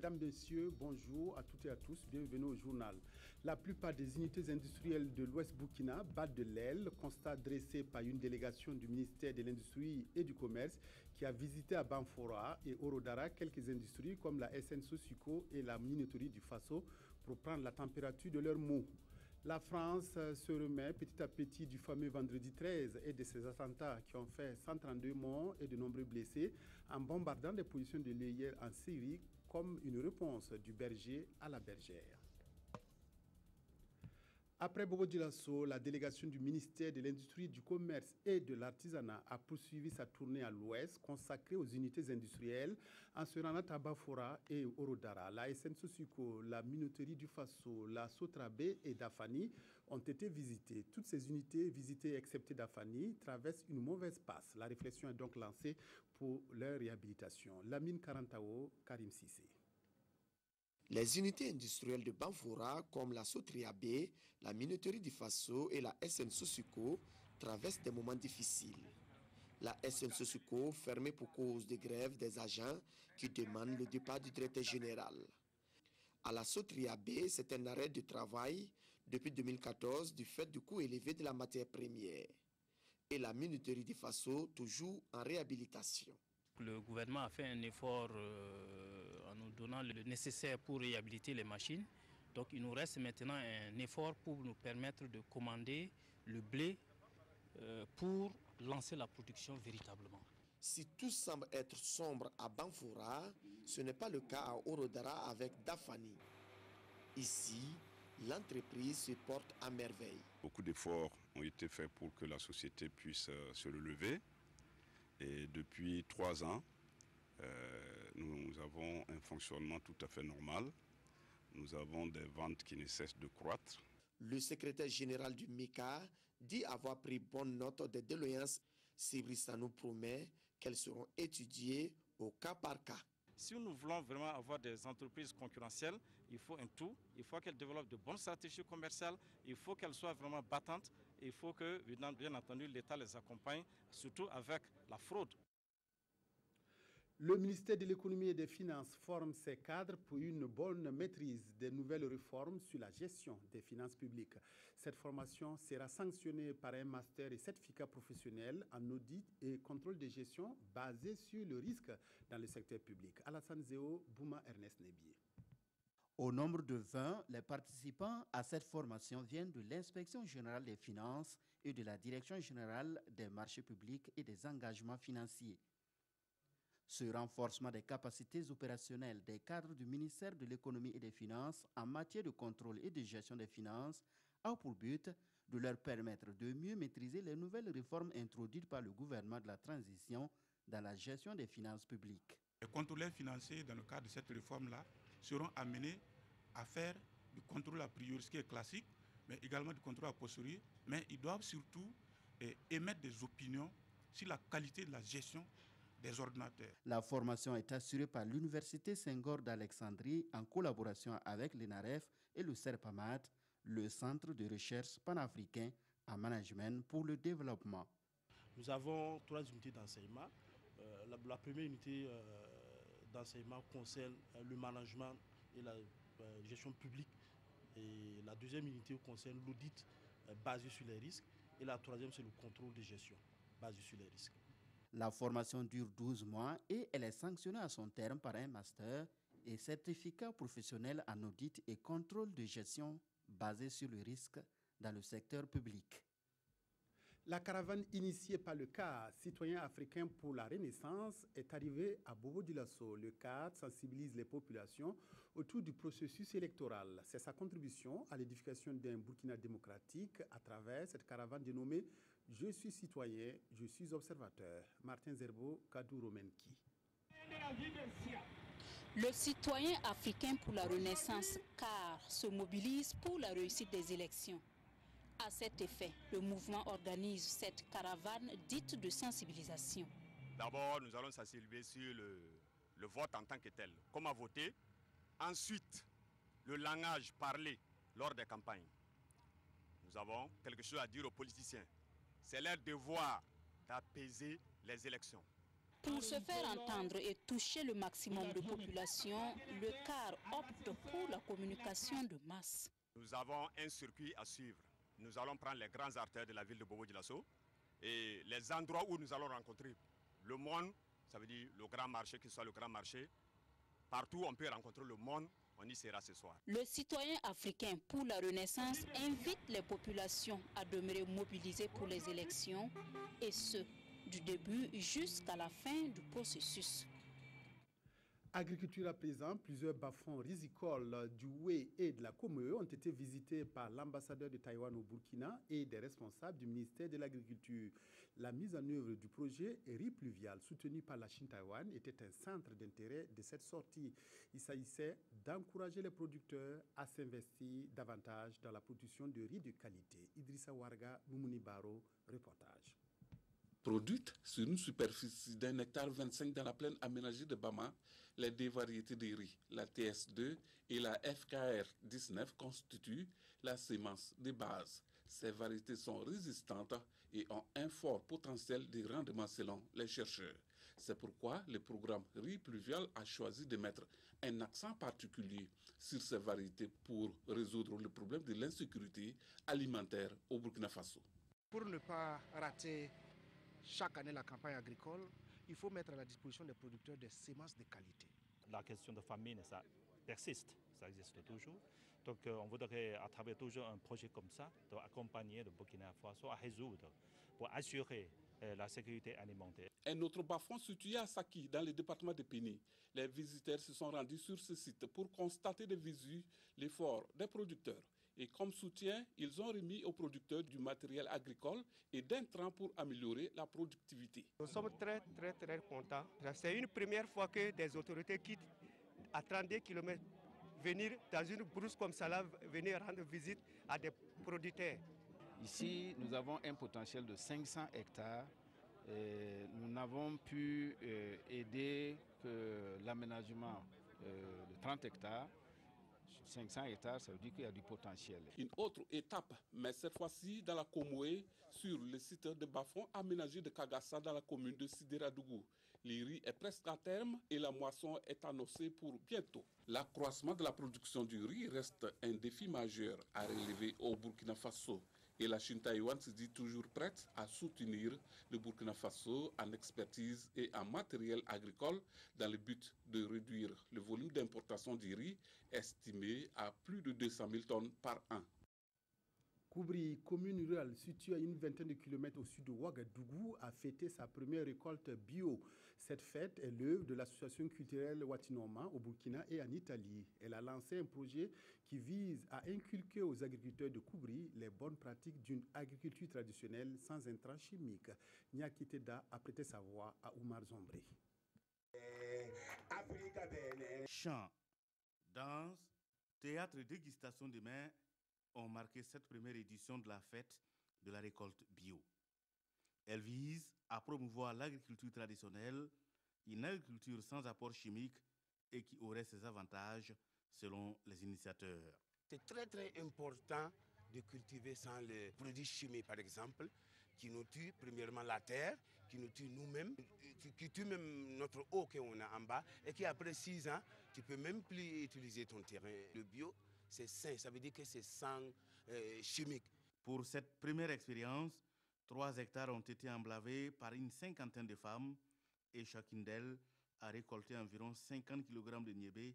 Mesdames, Messieurs, bonjour à toutes et à tous, bienvenue au journal. La plupart des unités industrielles de l'Ouest Burkina battent de l'aile, constat dressé par une délégation du ministère de l'Industrie et du Commerce qui a visité à Banfora et Orodara quelques industries comme la SN Sosuco et la minoterie du Faso pour prendre la température de leurs maux. La France se remet petit à petit du fameux vendredi 13 et de ces attentats qui ont fait 132 morts et de nombreux blessés en bombardant des positions de l'IR en Syrie comme une réponse du berger à la bergère. Après Bobo Dioulasso, la délégation du ministère de l'Industrie, du Commerce et de l'Artisanat a poursuivi sa tournée à l'ouest consacrée aux unités industrielles en se rendant à Bafora et Orodara. La SN Sosuco, la minoterie du Faso, la Sotrabe et Dafani ont été visitées. Toutes ces unités visitées, excepté Dafani, traversent une mauvaise passe. La réflexion est donc lancée pour leur réhabilitation. Lamine Karantao, Karim Sissé. Les unités industrielles de Banfora, comme la Sotriabé, la minoterie du Faso et la SN Sosuco, traversent des moments difficiles. La SN Sosuco, fermée pour cause de grève des agents qui demandent le départ du directeur général. À la Sotriabé, c'est un arrêt de travail depuis 2014 du fait du coût élevé de la matière première. Et la minoterie du Faso, toujours en réhabilitation. Le gouvernement a fait un effort en nous donnant le nécessaire pour réhabiliter les machines. Donc il nous reste maintenant un effort pour nous permettre de commander le blé pour lancer la production véritablement. Si tout semble être sombre à Banfora, ce n'est pas le cas à Orodara avec Dafani. Ici, l'entreprise se porte à merveille. Beaucoup d'efforts ont été faits pour que la société puisse se relever. Et depuis 3 ans, nous avons un fonctionnement tout à fait normal. Nous avons des ventes qui ne cessent de croître. Le secrétaire général du MECA dit avoir pris bonne note des doléances. Sibrissa nous promet qu'elles seront étudiées au cas par cas. Si nous voulons vraiment avoir des entreprises concurrentielles, il faut un tout. Il faut qu'elles développent de bonnes stratégies commerciales. Il faut qu'elles soient vraiment battantes. Il faut que, bien entendu, l'État les accompagne, surtout avec la fraude. Le ministère de l'Économie et des Finances forme ses cadres pour une bonne maîtrise des nouvelles réformes sur la gestion des finances publiques. Cette formation sera sanctionnée par un master et certificat professionnel en audit et contrôle de gestion basé sur le risque dans le secteur public. Alassane Zéo, Bouma Ernest Nebié. Au nombre de 20, les participants à cette formation viennent de l'Inspection générale des finances et de la Direction générale des marchés publics et des engagements financiers. Ce renforcement des capacités opérationnelles des cadres du ministère de l'Économie et des Finances en matière de contrôle et de gestion des finances a pour but de leur permettre de mieux maîtriser les nouvelles réformes introduites par le gouvernement de la transition dans la gestion des finances publiques. Les contrôleurs financiers, dans le cadre de cette réforme-là, seront amenés à faire du contrôle a priori, ce qui est classique, mais également du contrôle a posteriori, mais ils doivent surtout émettre des opinions sur la qualité de la gestion des ordinateurs. La formation est assurée par l'Université Senghor d'Alexandrie en collaboration avec l'ENAREF et le CERPAMAT, le Centre de recherche panafricain en management pour le développement. Nous avons 3 unités d'enseignement. La première unité d'enseignement concerne le management et la gestion publique. Et la deuxième unité concerne l'audit basé sur les risques. Et la troisième, c'est le contrôle de gestion basé sur les risques. La formation dure 12 mois et elle est sanctionnée à son terme par un master et certificat professionnel en audit et contrôle de gestion basé sur le risque dans le secteur public. La caravane initiée par le CAD, Citoyen africain pour la Renaissance, est arrivée à Bobo Dioulasso. Le CAD sensibilise les populations autour du processus électoral. C'est sa contribution à l'édification d'un Burkina démocratique à travers cette caravane dénommée « Je suis citoyen, je suis observateur ». Martin Zerbo, Kadou Romenki. Le citoyen africain pour la Renaissance, CAR, se mobilise pour la réussite des élections. À cet effet, le mouvement organise cette caravane dite de sensibilisation. D'abord, nous allons sensibiliser sur le vote en tant que tel. Comment voter. Ensuite, le langage parlé lors des campagnes. Nous avons quelque chose à dire aux politiciens. C'est leur devoir d'apaiser les élections. Pour se faire entendre et toucher le maximum de population, le CAR opte pour la communication de masse. Nous avons un circuit à suivre. Nous allons prendre les grands artères de la ville de Bobo-Dioulasso et les endroits où nous allons rencontrer le monde, ça veut dire le grand marché, qu'il soit le grand marché. Partout où on peut rencontrer le monde, on y sera ce soir. Le citoyen africain pour la Renaissance invite les populations à demeurer mobilisées pour les élections, et ce, du début jusqu'à la fin du processus. Agriculture à présent, plusieurs bas-fonds rizicoles du Houé et de la Comoé ont été visités par l'ambassadeur de Taïwan au Burkina et des responsables du ministère de l'Agriculture. La mise en œuvre du projet riz pluvial soutenu par la Chine-Taïwan était un centre d'intérêt de cette sortie. Il s'agissait d'encourager les producteurs à s'investir davantage dans la production de riz de qualité. Idrissa Warga, Moumouni Baro, reportage. Produite sur une superficie d'1,25 hectare dans la plaine aménagée de Bama, les deux variétés de riz, la TS2 et la FKR 19, constituent la semence de base. Ces variétés sont résistantes et ont un fort potentiel de rendement selon les chercheurs. C'est pourquoi le programme riz pluvial a choisi de mettre un accent particulier sur ces variétés pour résoudre le problème de l'insécurité alimentaire au Burkina Faso. Pour ne pas rater chaque année la campagne agricole, il faut mettre à la disposition des producteurs des semences de qualité. La question de famine, ça persiste, ça existe toujours. Donc on voudrait à travers toujours un projet comme ça, d'accompagner le Burkina Faso à résoudre pour assurer la sécurité alimentaire. Un autre bas-fond situé à Saki, dans le département de Péni. Les visiteurs se sont rendus sur ce site pour constater de visu l'effort des producteurs. Et comme soutien, ils ont remis aux producteurs du matériel agricole et d'intrants pour améliorer la productivité. Nous sommes très contents. C'est une première fois que des autorités quittent à 32 km venir dans une brousse comme ça, là, venir rendre visite à des producteurs. Ici, nous avons un potentiel de 500 hectares. Nous n'avons pu aider que l'aménagement de 30 hectares. 500 hectares, ça veut dire qu'il y a du potentiel. Une autre étape, mais cette fois-ci dans la Comoé, sur le site de bas-fond aménagé de Kagassa dans la commune de Sidéradougou. Le riz est presque à terme et la moisson est annoncée pour bientôt. L'accroissement de la production du riz reste un défi majeur à relever au Burkina Faso. Et la Chine-Taïwan se dit toujours prête à soutenir le Burkina Faso en expertise et en matériel agricole dans le but de réduire le volume d'importation du riz estimé à plus de 200 000 tonnes par an. Koubri, commune rurale située à une vingtaine de kilomètres au sud de Ouagadougou, a fêté sa première récolte bio. Cette fête est l'œuvre de l'association culturelle Watinorma au Burkina et en Italie. Elle a lancé un projet qui vise à inculquer aux agriculteurs de Koubri les bonnes pratiques d'une agriculture traditionnelle sans intrants chimiques. Nyaki Teda a prêté sa voix à Oumar Zombré. Chant, danse, théâtre et dégustation de mets ont marqué cette première édition de la fête de la récolte bio. Elle vise à promouvoir l'agriculture traditionnelle, une agriculture sans apport chimique et qui aurait ses avantages selon les initiateurs. C'est très important de cultiver sans les produits chimiques, par exemple, qui nous tuent premièrement la terre, qui nous tuent nous-mêmes, qui tuent même notre eau qu'on a en bas, et qui après 6 ans, tu ne peux même plus utiliser ton terrain. Le bio, c'est sain, ça veut dire que c'est sans chimique. Pour cette première expérience, 3 hectares ont été emblavés par une cinquantaine de femmes et chacune d'elles a récolté environ 50 kg de niébé,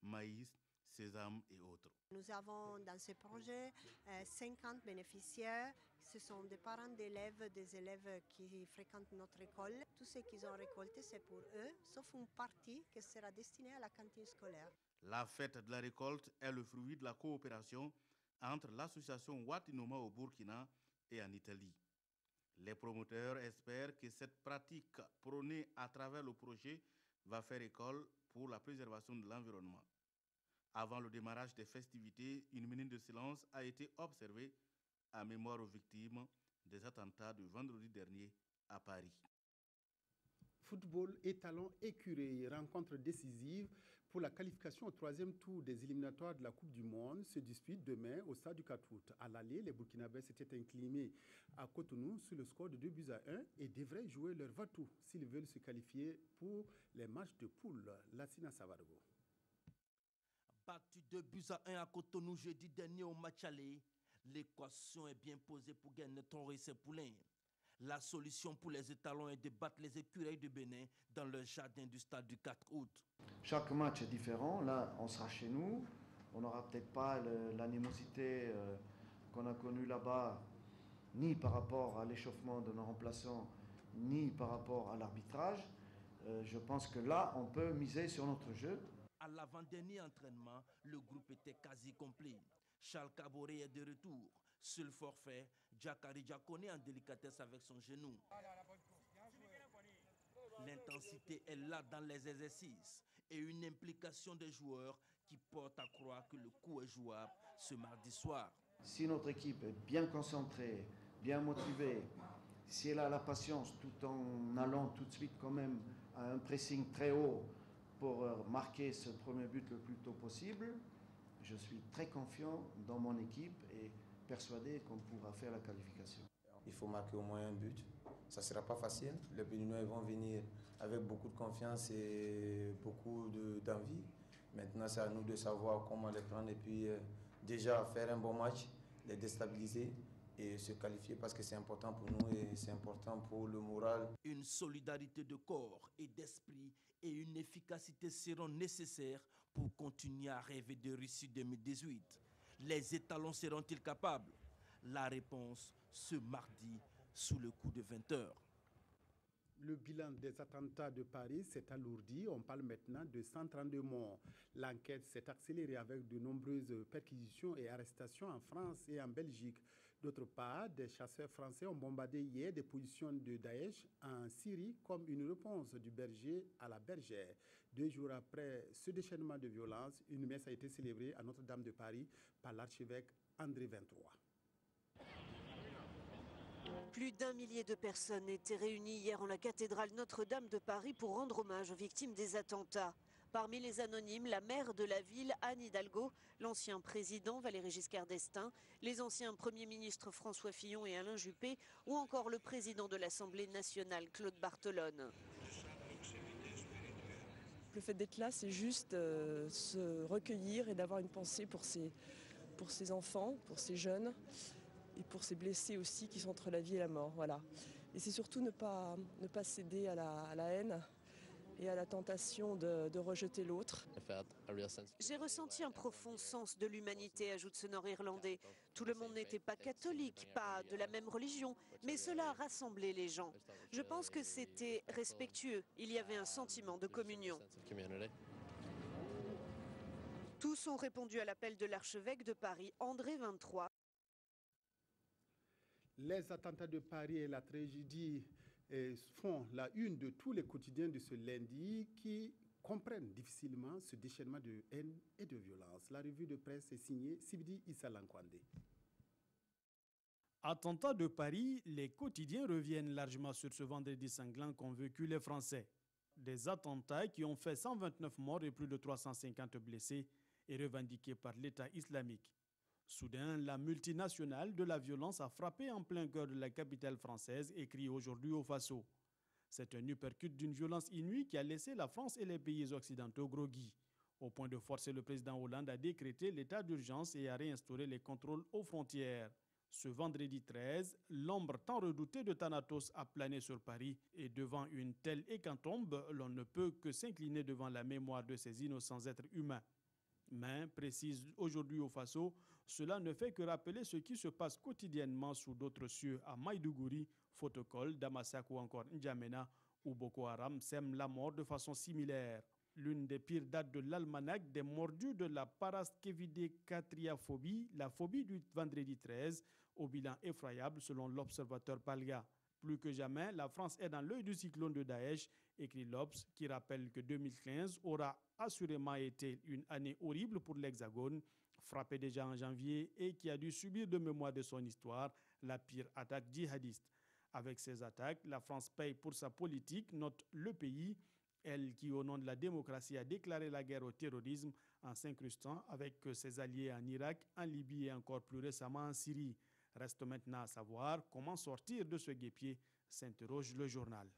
maïs, sésame et autres. Nous avons dans ce projet 50 bénéficiaires. Ce sont des parents d'élèves, des élèves qui fréquentent notre école. Tout ce qu'ils ont récolté, c'est pour eux, sauf une partie qui sera destinée à la cantine scolaire. La fête de la récolte est le fruit de la coopération entre l'association Watinorma au Burkina et en Italie. Les promoteurs espèrent que cette pratique prônée à travers le projet va faire école pour la préservation de l'environnement. Avant le démarrage des festivités, une minute de silence a été observée à mémoire aux victimes des attentats de vendredi dernier à Paris. Football, étalon écureuil, rencontre décisive pour la qualification au troisième tour des éliminatoires de la Coupe du Monde se dispute demain au stade du 4 août. À l'aller, les Burkinabés s'étaient inclinés à Cotonou sur le score de 2-1 et devraient jouer leur va-tout s'ils veulent se qualifier pour les matchs de poule. Lassina Savargo. Battu 2-1 à Cotonou jeudi dernier au match aller, l'équation est bien posée pour gagner ton et ses poulains. La solution pour les étalons est de battre les écureuils de Bénin dans le jardin du stade du 4 août. Chaque match est différent. Là, on sera chez nous. On n'aura peut-être pas l'animosité qu'on a connue là-bas, ni par rapport à l'échauffement de nos remplaçants, ni par rapport à l'arbitrage. Je pense que là, on peut miser sur notre jeu. À l'avant-dernier entraînement, le groupe était quasi complet. Charles Caboret est de retour. Sur le forfait, Jakari Diakone en délicatesse avec son genou. L'intensité est là dans les exercices et une implication des joueurs qui porte à croire que le coup est jouable ce mardi soir. Si notre équipe est bien concentrée, bien motivée, si elle a la patience tout en allant tout de suite quand même à un pressing très haut pour marquer ce premier but le plus tôt possible, je suis très confiant dans mon équipe et persuadé qu'on pourra faire la qualification. Il faut marquer au moins un but. Ça ne sera pas facile. Les Béninois vont venir avec beaucoup de confiance et beaucoup d'envie. Maintenant, c'est à nous de savoir comment les prendre et puis déjà faire un bon match, les déstabiliser et se qualifier parce que c'est important pour nous et c'est important pour le moral. Une solidarité de corps et d'esprit et une efficacité seront nécessaires pour continuer à rêver de Russie 2018. Les étalons seront-ils capables? La réponse ce mardi sous le coup de 20h. Le bilan des attentats de Paris s'est alourdi. On parle maintenant de 132 morts. L'enquête s'est accélérée avec de nombreuses perquisitions et arrestations en France et en Belgique. D'autre part, des chasseurs français ont bombardé hier des positions de Daesh en Syrie comme une réponse du berger à la bergère. 2 jours après ce déchaînement de violence, une messe a été célébrée à Notre-Dame de Paris par l'archevêque André XXIII. Plus d'1 millier de personnes étaient réunies hier en la cathédrale Notre-Dame de Paris pour rendre hommage aux victimes des attentats. Parmi les anonymes, la maire de la ville, Anne Hidalgo, l'ancien président Valéry Giscard d'Estaing, les anciens premiers ministres François Fillon et Alain Juppé, ou encore le président de l'Assemblée nationale, Claude Barthelone. Le fait d'être là, c'est juste se recueillir et d'avoir une pensée pour ces enfants, pour ces jeunes et pour ces blessés aussi qui sont entre la vie et la mort. Voilà. Et c'est surtout ne pas céder à la haine et à la tentation de rejeter l'autre. J'ai ressenti un profond sens de l'humanité, ajoute ce Nord-Irlandais. Tout le monde n'était pas catholique, pas de la même religion, mais cela a rassemblé les gens. Je pense que c'était respectueux, il y avait un sentiment de communion. Tous ont répondu à l'appel de l'archevêque de Paris, André XXIII. Les attentats de Paris et la tragédie font la une de tous les quotidiens de ce lundi qui comprennent difficilement ce déchaînement de haine et de violence. La revue de presse est signée Sibidi Issa Lankwande. Attentats de Paris, les quotidiens reviennent largement sur ce vendredi sanglant qu'ont vécu les Français. Des attentats qui ont fait 129 morts et plus de 350 blessés et revendiqués par l'État islamique. Soudain, la multinationale de la violence a frappé en plein cœur de la capitale française, écrit aujourd'hui au Faso. C'est un uppercut d'une violence inouïe qui a laissé la France et les pays occidentaux groggy, au point de forcer le président Hollande à décréter l'état d'urgence et à réinstaurer les contrôles aux frontières. Ce vendredi 13, l'ombre tant redoutée de Thanatos a plané sur Paris et devant une telle hécatombe, l'on ne peut que s'incliner devant la mémoire de ces innocents êtres humains. Mais, précise aujourd'hui au Faso, cela ne fait que rappeler ce qui se passe quotidiennement sous d'autres cieux à Maïdougouri, Fotokol, Damasak ou encore N'Djamena, où Boko Haram sème la mort de façon similaire. L'une des pires dates de l'almanach des mordus de la paraskevidécatriaphobie, la phobie du vendredi 13, au bilan effroyable selon l'observateur Palga. Plus que jamais, la France est dans l'œil du cyclone de Daesh, écrit l'Obs, qui rappelle que 2015 aura assurément été une année horrible pour l'Hexagone, frappé déjà en janvier et qui a dû subir de mémoire de son histoire la pire attaque djihadiste. Avec ces attaques, la France paye pour sa politique, note Le Pays. elle qui, au nom de la démocratie, a déclaré la guerre au terrorisme en s'incrustant avec ses alliés en Irak, en Libye et encore plus récemment en Syrie. Reste maintenant à savoir comment sortir de ce guêpier, s'interroge le journal.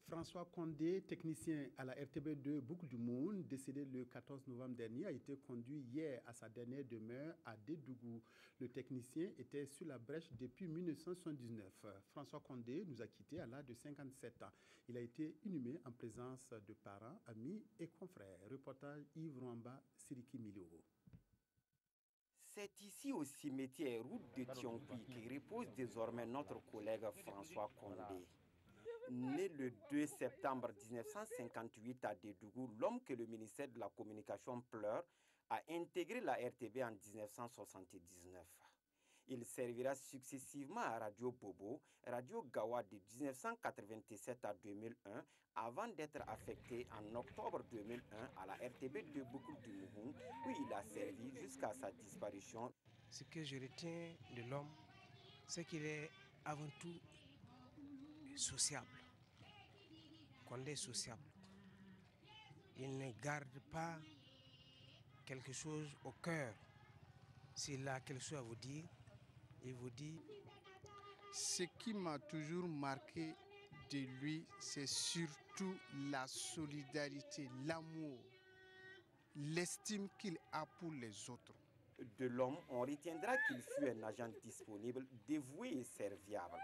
François Condé, technicien à la RTB2 Boucle du Monde, décédé le 14 novembre dernier, a été conduit hier à sa dernière demeure à Dédougou. Le technicien était sur la brèche depuis 1979. François Condé nous a quittés à l'âge de 57 ans. Il a été inhumé en présence de parents, amis et confrères. Reportage Yves Rwamba, Siriki Milo. C'est ici au cimetière route de Tionki qui repose désormais notre collègue François Condé. Né le 2 septembre 1958 à Dédougou, l'homme que le ministère de la Communication pleure a intégré la RTB en 1979. Il servira successivement à Radio Bobo, Radio Gawa de 1987 à 2001, avant d'être affecté en octobre 2001 à la RTB de Boucle du Mouhoun, où il a servi jusqu'à sa disparition. Ce que je retiens de l'homme, c'est qu'il est avant tout sociable. Condé est sociable. Il ne garde pas quelque chose au cœur. S'il a quelque chose à vous dire, il vous dit. Ce qui m'a toujours marqué de lui, c'est surtout la solidarité, l'amour, l'estime qu'il a pour les autres. De l'homme, on retiendra qu'il fut un agent disponible, dévoué et serviable.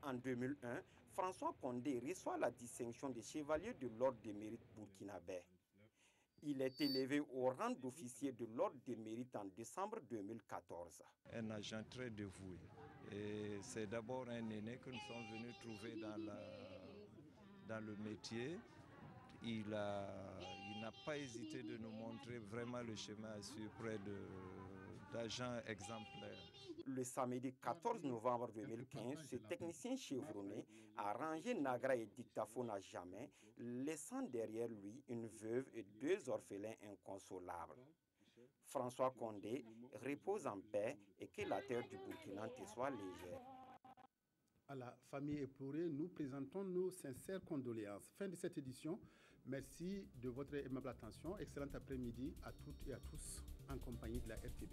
En 2001, François Condé reçoit la distinction de chevalier de l'ordre des mérites burkinabé. Il est élevé au rang d'officier de l'ordre des mérites en décembre 2014. Un agent très dévoué. Et c'est d'abord un aîné que nous sommes venus trouver dans le métier. Il n'a pas hésité de nous montrer vraiment le chemin à suivre près d'agents exemplaires. Le samedi 14 novembre 2015, ce technicien chevronné a rangé Nagra et dictaphone à jamais, laissant derrière lui une veuve et 2 orphelins inconsolables. François Condé repose en paix et que la terre du Burkina te soit légère. À la famille éplorée, nous présentons nos sincères condoléances. Fin de cette édition. Merci de votre aimable attention. Excellent après-midi à toutes et à tous en compagnie de la RTB.